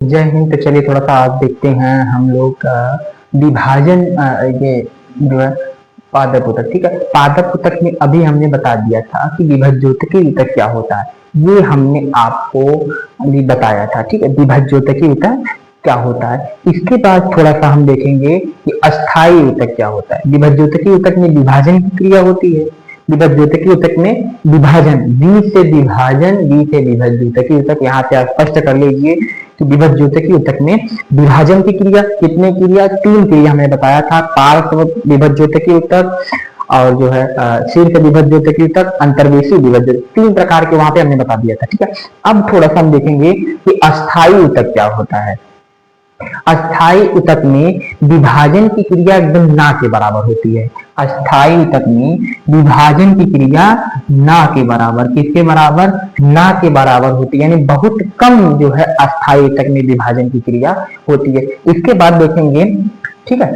जय हिंद। तो चलिए थोड़ा सा आज देखते हैं हम लोग विभाजन, ये जो है पादप उत्तक। ठीक है, पादप उत्तक में अभी हमने बता दिया था कि विभज्योतकी उत्तक क्या होता है, ये हमने आपको अभी बताया था। ठीक है, विभज्योतकी उत्तक क्या होता है। इसके बाद थोड़ा सा हम देखेंगे कि अस्थायी उत्तक क्या होता है। विभज्योतकी उत्तक में विभाजन की क्रिया होती है। विभज्योतकी उत्तक में विभाजन, वी से विभाजन, वी से विभज्योतकी उत्तक। यहाँ पे आप स्पष्ट कर लीजिए कि विभज्योतकी उत्तक में विभाजन की क्रिया, कितने क्रिया, तीन क्रिया हमने बताया था। पार्श्व विभज्योतकी उत्तक और जो है शीर्ष विभज्योतकी उत्तक, अंतर्वेशी विभज्योतकी, तीन प्रकार के वहां पे हमने बता दिया था। ठीक है, अब थोड़ा सा हम देखेंगे कि अस्थायी उत्तक क्या होता है। अस्थायी उत्तक में विभाजन की क्रिया एकदम ना के बराबर होती है। अस्थायी उत्तक में विभाजन की क्रिया ना के बराबर, किसके बराबर, ना के बराबर होती है, यानी बहुत कम जो है अस्थायी उत्तक में विभाजन की क्रिया होती है। इसके बाद देखेंगे, ठीक है,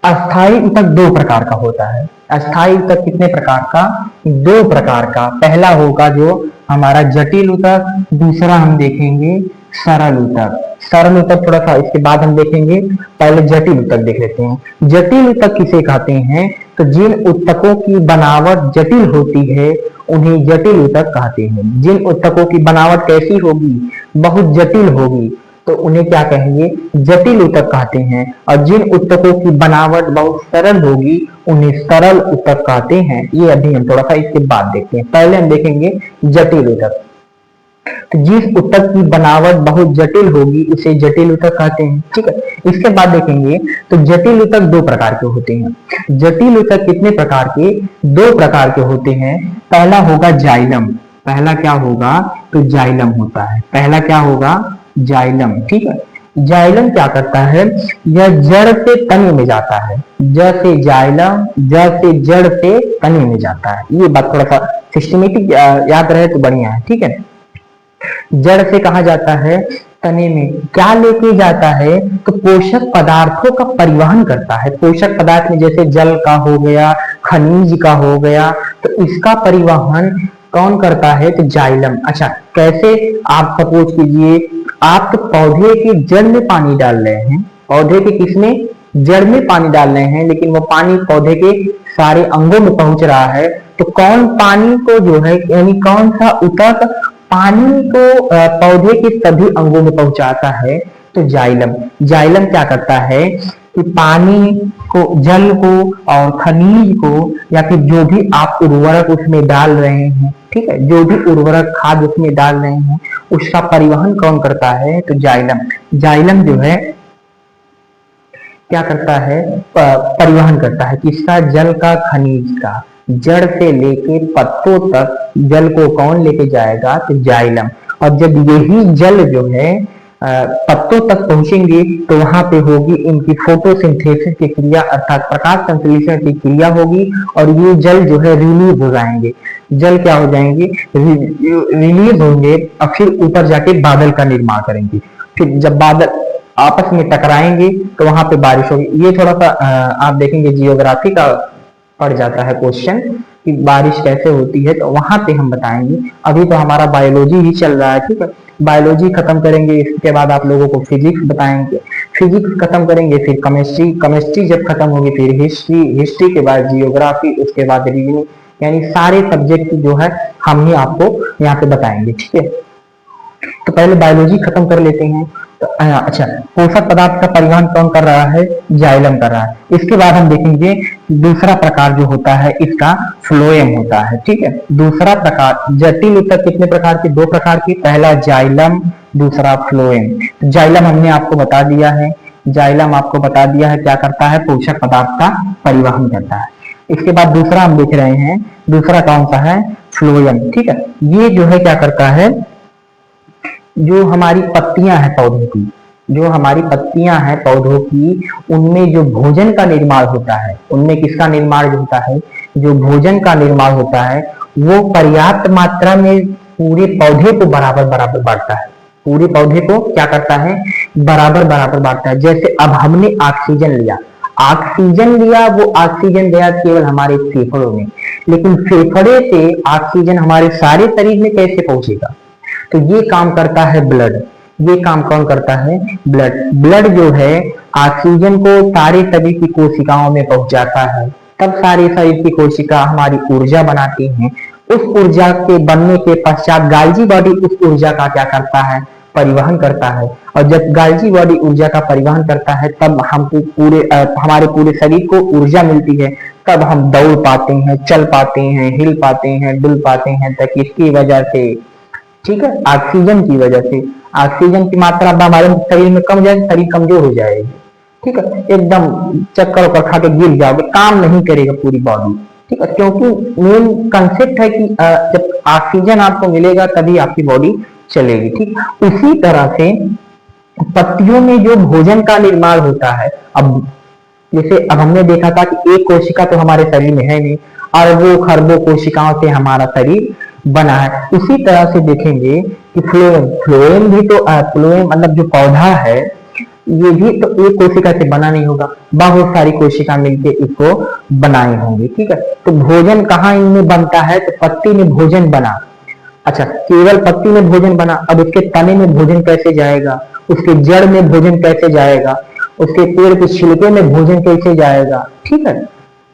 अस्थायी उत्तक दो प्रकार का होता है। अस्थायी उत्तक कितने प्रकार का, दो प्रकार का। पहला होगा जो हमारा जटिल उत्तक, दूसरा हम देखेंगे सरल उत्तक। सरल उत्तक थोड़ा सा इसके बाद हम देखेंगे, पहले जटिल उत्तक देख लेते हैं। जटिल उत्तक किसे कहते हैं, तो जिन उत्तकों की बनावट जटिल होती है उन्हें जटिल उत्तक कहते हैं। जिन उत्तकों की बनावट कैसी होगी, बहुत जटिल होगी, तो उन्हें क्या कहेंगे, जटिल उत्तक कहते हैं। और जिन उत्तकों की बनावट बहुत सरल होगी उन्हें सरल उत्तक कहते हैं। ये अभी हम थोड़ा सा इसके बाद देखते हैं। पहले हम देखेंगे जटिल उत्तक। तो जिस उत्तक की बनावट बहुत जटिल होगी उसे जटिल उत्तक कहते हैं। ठीक है, इसके बाद देखेंगे तो जटिल उत्तक दो प्रकार के होते हैं। जटिल उत्तक कितने प्रकार के, दो प्रकार के होते हैं। पहला होगा जाइलम। पहला क्या होगा, तो जाइलम होता है। पहला क्या होगा, जाइलम। ठीक है, जाइलम क्या करता है, यह जड़ से तने में जाता है। जड़ से जाइलम, जड़ से जड़ से तने में जाता है। ये बात थोड़ा सा सिस्टमेटिक याद रहे तो बढ़िया है। ठीक है, जड़ से कहा जाता है, तने में क्या लेके जाता है, तो पोषक पदार्थों का परिवहन करता है। पोषक पदार्थ में जैसे जल का हो गया, खनिज का हो गया, तो इसका परिवहन कौन करता है, तो जाइलम। अच्छा, कैसे, आप सपोज कीजिए आप पौधे के जड़ में पानी डाल रहे हैं, पौधे के किसमें, जड़ में पानी डाल रहे हैं, लेकिन वो पानी पौधे के सारे अंगों में पहुंच रहा है, तो कौन पानी को जो है, यानी कौन सा उत्तक पानी को पौधे के सभी अंगों में पहुंचाता है, तो जाइलम। जाइलम क्या करता है कि पानी को, जल को और खनिज को, या फिर जो भी आप उर्वरक उसमें डाल रहे हैं, ठीक है, जो भी उर्वरक खाद उसमें डाल रहे हैं, उसका परिवहन कौन करता है, तो जाइलम। जाइलम जो है क्या करता है, परिवहन करता है किसका, जल का, खनिज का। जड़ से लेके पत्तों तक जल को कौन लेके जाएगा, तो जाइलम। और जब यही जल जो है पत्तों तक पहुंचेंगे तो वहां पे होगी इनकी फोटोसिंथेसिस की क्रिया, अर्थात प्रकाश संश्लेषण की क्रिया होगी, और ये जल जो है रिलीज हो जाएंगे। जल क्या हो जाएंगे, रिलीज होंगे, और फिर ऊपर जाके बादल का निर्माण करेंगे। फिर जब बादल आपस में टकराएंगे तो वहां पे बारिश होगी। ये थोड़ा सा आप देखेंगे जियोग्राफी का पड़ जाता है क्वेश्चन कि बारिश कैसे होती है, तो वहां पे हम बताएंगे। अभी तो हमारा बायोलॉजी ही चल रहा है। ठीक है, बायोलॉजी खत्म करेंगे, इसके बाद आप लोगों को फिजिक्स बताएंगे, फिजिक्स खत्म करेंगे, फिर केमिस्ट्री, केमिस्ट्री जब खत्म होगी फिर हिस्ट्री, हिस्ट्री के बाद जियोग्राफी, उसके बाद रीजनिंग, यानी सारे सब्जेक्ट जो है हम ही आपको यहाँ पे बताएंगे। ठीक है, तो पहले बायोलॉजी खत्म कर लेते हैं। तो अच्छा, पोषक पदार्थ का परिवहन कौन कर रहा है, जाइलम कर रहा है। इसके बाद हम देखेंगे दूसरा प्रकार जो होता है इसका फ्लोएम होता है। ठीक है, दूसरा प्रकार, जटिल उत्तक कितने प्रकार के, दो प्रकार के। पहला जाइलम, दूसरा फ्लोएम। जाइलम हमने आपको बता दिया है, जाइलम आपको बता दिया है क्या करता है, पोषक पदार्थ का परिवहन करता है। इसके बाद दूसरा हम देख रहे हैं, दूसरा कौन सा है, फ्लोएम। ठीक है, ये जो है क्या करता है, जो हमारी पत्तियां हैं पौधों की, जो हमारी पत्तियां हैं पौधों की, उनमें जो भोजन का निर्माण होता है, उनमें किसका निर्माण होता है, जो भोजन का निर्माण होता है, वो पर्याप्त मात्रा में पूरे पौधे को बराबर बराबर बांटता है। पूरे पौधे को क्या करता है, बराबर बराबर बांटता है। जैसे अब हमने ऑक्सीजन लिया, ऑक्सीजन लिया, वो ऑक्सीजन गया केवल हमारे फेफड़ों में, लेकिन फेफड़े से ऑक्सीजन हमारे सारे शरीर में कैसे पहुंचेगा, तो ये काम करता है ब्लड। ये काम कौन करता है? ब्लड। ब्लड जो है ऑक्सीजन को सारे शरीर की कोशिकाओं में पहुंचाता है, तब सारे शरीर की कोशिका हमारी ऊर्जा बनाती हैं। उस ऊर्जा के बनने के पश्चात गाल्जी बॉडी उस ऊर्जा का क्या करता है? परिवहन करता है। और जब गाल्जी बॉडी ऊर्जा का परिवहन करता है तब हमको हमारे पूरे शरीर को ऊर्जा मिलती है, तब हम दौड़ पाते हैं, चल पाते हैं, हिल पाते हैं, डुल पाते हैं। तक इसकी वजह से, ठीक है, ऑक्सीजन की वजह से। ऑक्सीजन की मात्रा हमारे शरीर में कम हो जाएगी, शरीर कमजोर हो जाएगी, ठीक है, एकदम चक्कर वक्कर खा के गिर जाओगे, काम नहीं करेगा पूरी बॉडी, ठीक है, क्योंकि मेन कंसेप्ट है कि जब ऑक्सीजन आपको मिलेगा तभी आपकी बॉडी चलेगी, ठीक। उसी तरह से पत्तियों में जो भोजन का निर्माण होता है, अब जैसे अब हमने देखा था कि एक कोशिका तो हमारे शरीर में है नहीं, अरबों खरबों कोशिकाओं से हमारा शरीर बना है। उसी तरह से देखेंगे कि फ्लोएम, फ्लोएम भी तो फ्लोएम मतलब जो पौधा है ये भी तो एक कोशिका से बना नहीं होगा, बहुत सारी कोशिका मिलकर इसको बनाए होंगे, ठीक है। तो भोजन कहाँ इनमें बनता है? तो पत्ती में भोजन बना। अच्छा, केवल पत्ती में भोजन बना, अब उसके तने में भोजन कैसे जाएगा, उसके जड़ में भोजन कैसे जाएगा, उसके पेड़ के छिलके में भोजन कैसे जाएगा, ठीक है।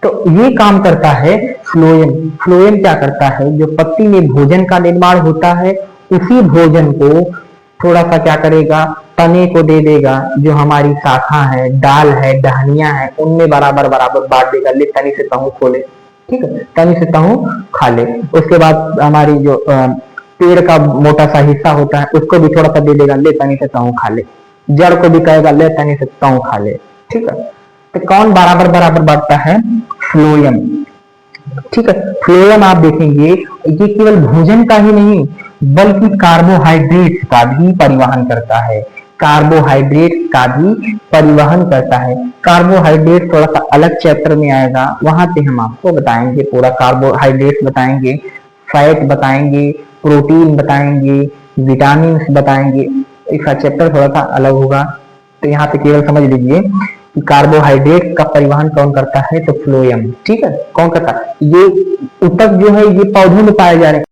तो ये काम करता है फ्लोएम। फ्लोएम क्या करता है? जो पत्ती में भोजन का निर्माण होता है उसी भोजन को थोड़ा सा क्या करेगा? तने को दे देगा, जो हमारी शाखा है, डाल है, टहनियां है, उनमें बराबर बराबर बांट देगा, ले तनी से तहु खोले, ठीक है, तनी से तहु खा ले। उसके बाद हमारी जो पेड़ का मोटा सा हिस्सा होता है उसको भी थोड़ा सा दे देगा, ले तनी से तहु खा ले। जड़ को भी कहेगा, ले तनी से तहु खा ले, ठीक है। तो कौन बराबर बराबर बांटता है? फ्लोएम, ठीक है। फ्लोएम आप देखेंगे ये केवल भोजन का ही नहीं बल्कि कार्बोहाइड्रेट का भी परिवहन करता है, कार्बोहाइड्रेट का भी परिवहन करता है। कार्बोहाइड्रेट थोड़ा सा अलग चैप्टर में आएगा, वहां पे हम आपको बताएंगे, पूरा कार्बोहाइड्रेट बताएंगे, फैट बताएंगे, प्रोटीन बताएंगे, विटामिन बताएंगे। इसका चैप्टर थोड़ा सा अलग होगा, तो यहाँ पे केवल समझ लीजिए कि कार्बोहाइड्रेट का परिवहन कौन करता है? तो फ्लोएम, ठीक है। कौन करता है? ये ऊतक जो है ये पौधों में पाए जा रहे हैं।